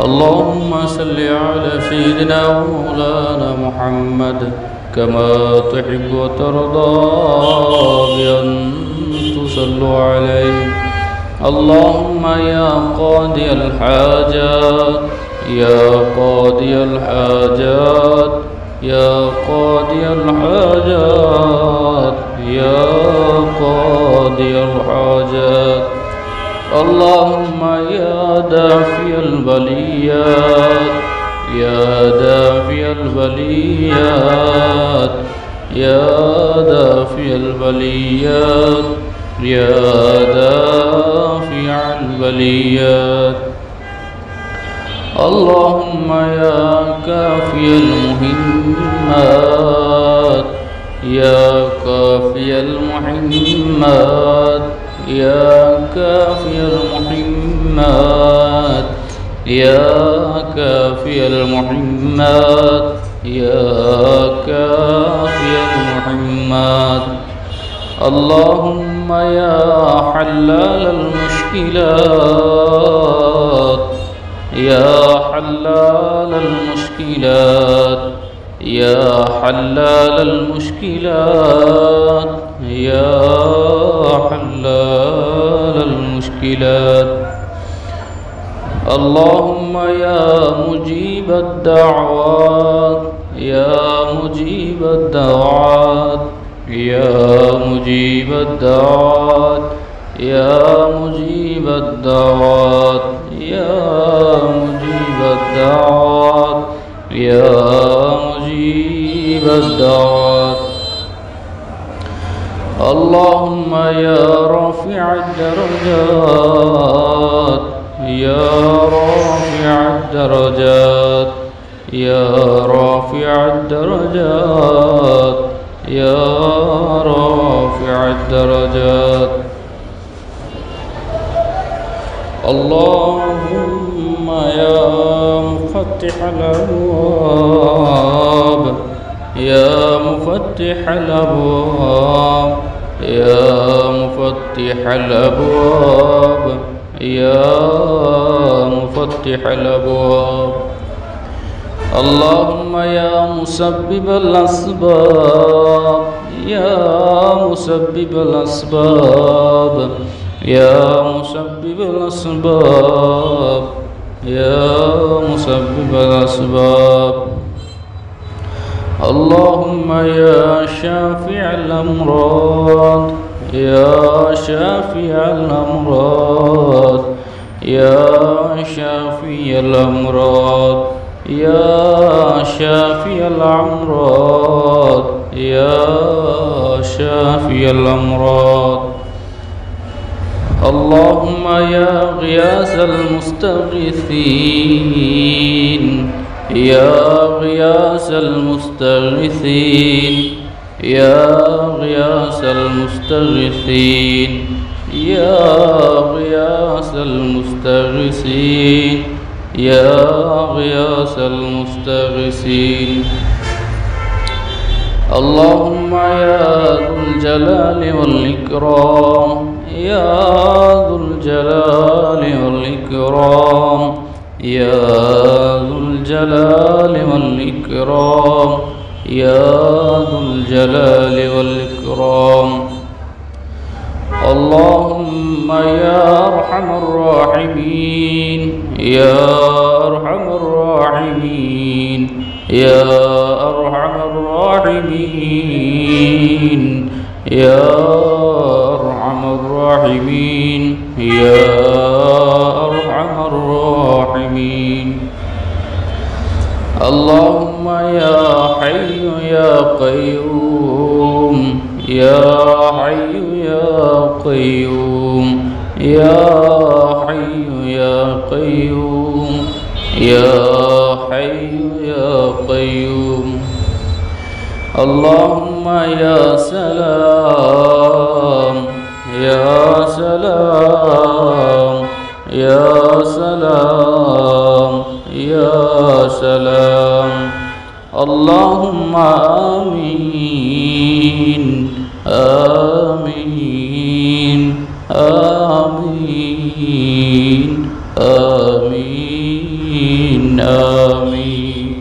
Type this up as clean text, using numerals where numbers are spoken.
اللهم صل على سيدنا ومولانا محمد كما تحب وترضى بأن تصلوا عليه. اللهم يا قاضي الحاجات يا قاضي الحاجات يا قاضي الحاجات يا قاضي الحاجات. اللهم يا دافي البليات يا دافي البليات يا دافي البليات يا دافع البليات. اللهم يا كافي المهمات يا كافي المهمات يا كافي المهمات يا كافي المهمات يا كافي المهمات. اللهم يا حلال المشكلات يا حلال المشكلات يا حلال المشكلات يا حلال المشكلات. اللهم يا مجيب الدعوات يا مجيب الدعوات يا مجيب الدعوات يا مجيب الدعوات يا مجيب الدعوات يا مجيب الدعوات. اللهم يا رافع الدرجات يا رافع الدرجات يا رافع الدرجات يا رافع الدرجات. اللهم يا مفتح الأبواب يا مفتح الأبواب يا مفتح الأبواب يا مفتح الأبواب. اللهم يا مسبب الأسباب يا مسبب الأسباب يا مسبب الأسباب يا مسبب الأسباب. اللهم يا شافع الأمراض يا شافع الأمراض يا شافي الأمراض يا شافي الأمراض يا شافي الأمراض. اللهم يا غياث المستغيثين يا غياث المستغيثين يا غياث المستغيثين يا غياث المستغيثين يا غياث المستغيثين. اللهم يا ذو الجلال والإكرام يا ذو الجلال والإكرام يا ذو الجلال والإكرام يا ذو الجلال والإكرام. اللهم يا أرحم الراحمين يا أرحم الراحمين يا أرحم الراحمين يا أرحم الراحمين يا أرحم الراحمين. اللهم يا حي يا قيوم يا حي يا قيوم يا حي يا قيوم يا حي يا قيوم. اللهم يا سلام يا سلام يا سلام يا سلام. اللهم آمين آمين آمين آمين آمين آمين